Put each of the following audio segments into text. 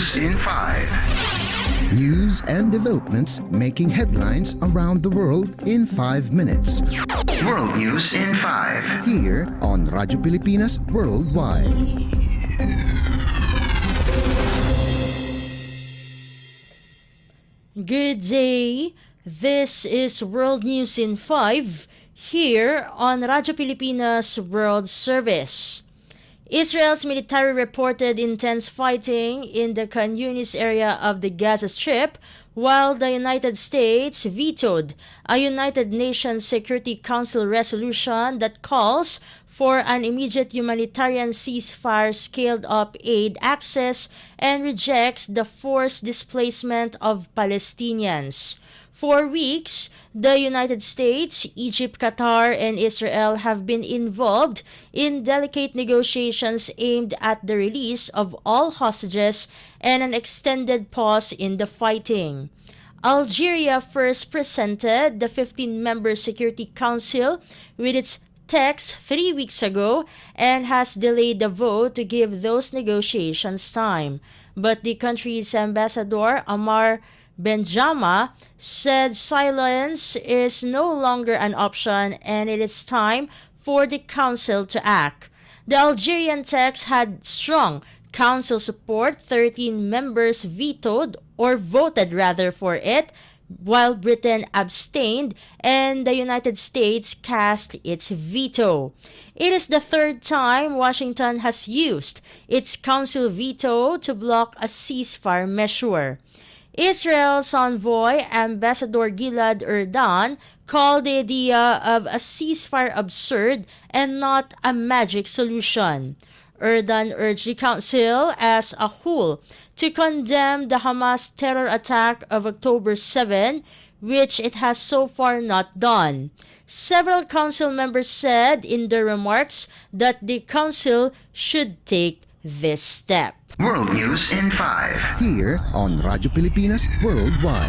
News in 5. News and developments making headlines around the world in 5 minutes. World News in 5. Here on Radyo Pilipinas Worldwide. Good day. This is World News in 5 here on Radyo Pilipinas World Service. Israel's military reported intense fighting in the Khan Yunis area of the Gaza Strip, while the United States vetoed a United Nations Security Council resolution that calls for an immediate humanitarian ceasefire, scaled-up aid access, and rejects the forced displacement of Palestinians. For weeks, the United States, Egypt, Qatar, and Israel have been involved in delicate negotiations aimed at the release of all hostages and an extended pause in the fighting. Algeria first presented the 15-member Security Council with its text 3 weeks ago and has delayed the vote to give those negotiations time. But the country's ambassador, Amar Benjama, said silence is no longer an option and it is time for the council to act. The Algerian text had strong council support. 13 members vetoed or voted rather for it, while Britain abstained and the United States cast its veto. It is the third time Washington has used its council veto to block a ceasefire measure. Israel's envoy, Ambassador Gilad Erdan, called the idea of a ceasefire absurd and not a magic solution. Erdan urged the council as a whole to condemn the Hamas terror attack of October 7, which it has so far not done. Several council members said in their remarks that the council should take this step. World News in 5. Here on Radyo Pilipinas Worldwide.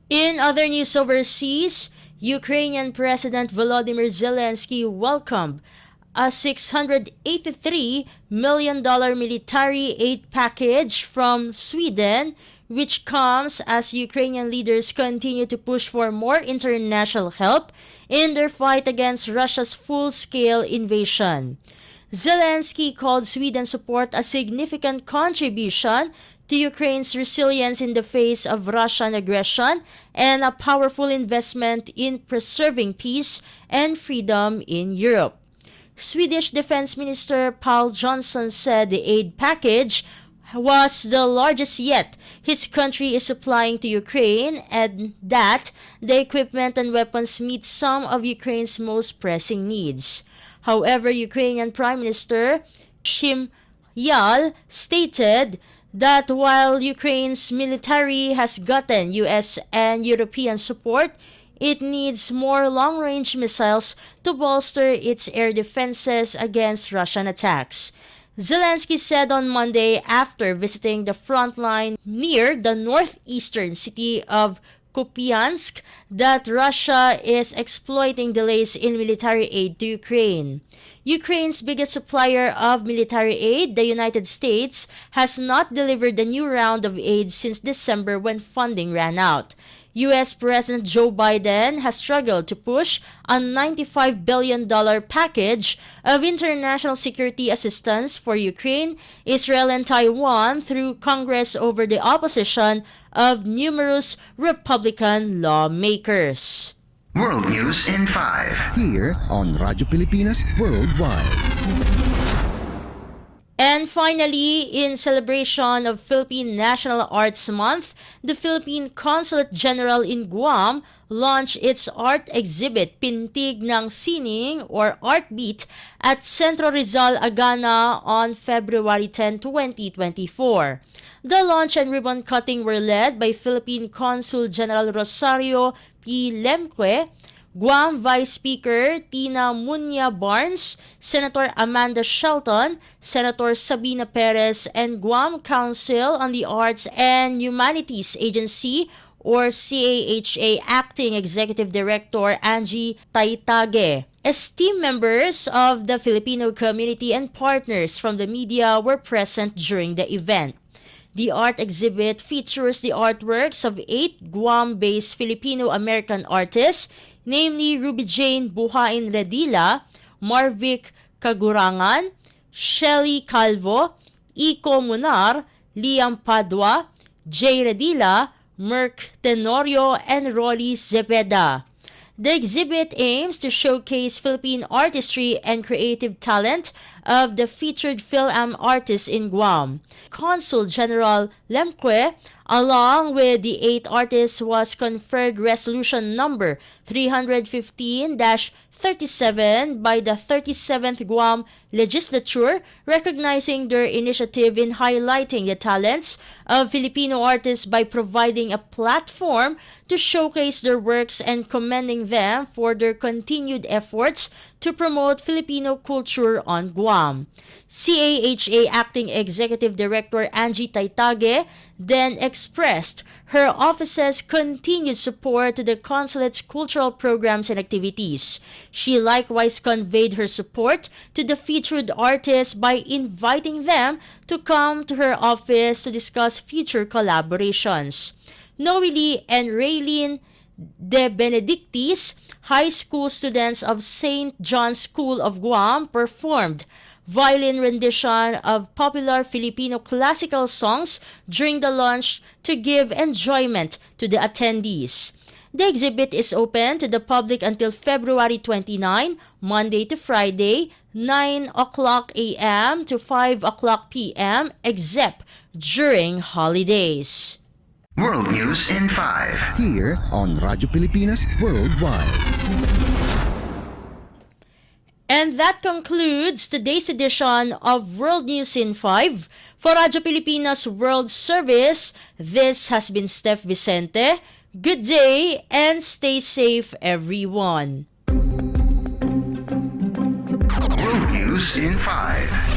In other news overseas, Ukrainian President Volodymyr Zelensky welcomed a $683 million military aid package from Sweden, which comes as Ukrainian leaders continue to push for more international help in their fight against Russia's full-scale invasion. Zelensky called Sweden's support a significant contribution to Ukraine's resilience in the face of Russian aggression and a powerful investment in preserving peace and freedom in Europe. Swedish Defense Minister Paul Johnson said the aid package was the largest yet his country is supplying to Ukraine and that the equipment and weapons meet some of Ukraine's most pressing needs. However, Ukrainian Prime Minister Shmyhal stated that while Ukraine's military has gotten US and European support, it needs more long-range missiles to bolster its air defenses against Russian attacks. Zelensky said on Monday after visiting the front line near the northeastern city of Kupiansk that Russia is exploiting delays in military aid to Ukraine. Ukraine's biggest supplier of military aid, the United States, has not delivered a new round of aid since December when funding ran out. U.S. President Joe Biden has struggled to push a $95 billion package of international security assistance for Ukraine, Israel, and Taiwan through Congress over the opposition of numerous Republican lawmakers. World News in 5. Here on Radyo Pilipinas Worldwide. And finally, in celebration of Philippine National Arts Month, the Philippine Consulate General in Guam launched its art exhibit Pintig ng Sining or Art Beat at Centro Rizal, Agana on February 10, 2024. The launch and ribbon cutting were led by Philippine Consul General Rosario P. Lemque, Guam Vice Speaker Tina Munya Barnes, Senator Amanda Shelton, Senator Sabina Perez, and Guam Council on the Arts and Humanities Agency or CAHA Acting Executive Director Angie Taitage. Esteemed members of the Filipino community and partners from the media were present during the event. The art exhibit features the artworks of 8 Guam-based Filipino-American artists, namely Ruby Jane Buhain Redila, Marvic Kagurangan, Shelly Calvo, Iko Munar, Liam Padua, Jay Redila, Merck Tenorio, and Rolly Zepeda. The exhibit aims to showcase Philippine artistry and creative talent of the featured Phil-Am artists in Guam. Consul General Lemque, along with the 8 artists, was conferred Resolution Number 315-37 by the 37th Guam Legislature, recognizing their initiative in highlighting the talents of Filipino artists by providing a platform to showcase their works and commending them for their continued efforts to promote Filipino culture on Guam. CAHA Acting Executive Director Angie Taitage then expressed her office's continued support to the consulate's cultural programs and activities. She likewise conveyed her support to the featured artists by inviting them to come to her office to discuss future collaborations. Noeli and Raylene De Benedictis, high school students of St. John's School of Guam, performed violin rendition of popular Filipino classical songs during the launch to give enjoyment to the attendees. The exhibit is open to the public until February 29, Monday to Friday, 9 o'clock a.m. to 5 o'clock p.m., except during holidays. World News in 5. Here on Radyo Pilipinas Worldwide. And that concludes today's edition of World News in 5. For Radyo Pilipinas World Service, this has been Steph Vicente. Good day and stay safe, everyone. World News in 5.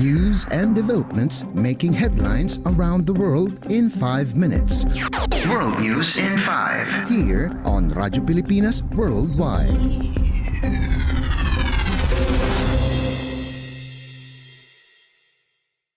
News and developments making headlines around the world in 5 minutes. World News in 5. Here on Radyo Pilipinas Worldwide.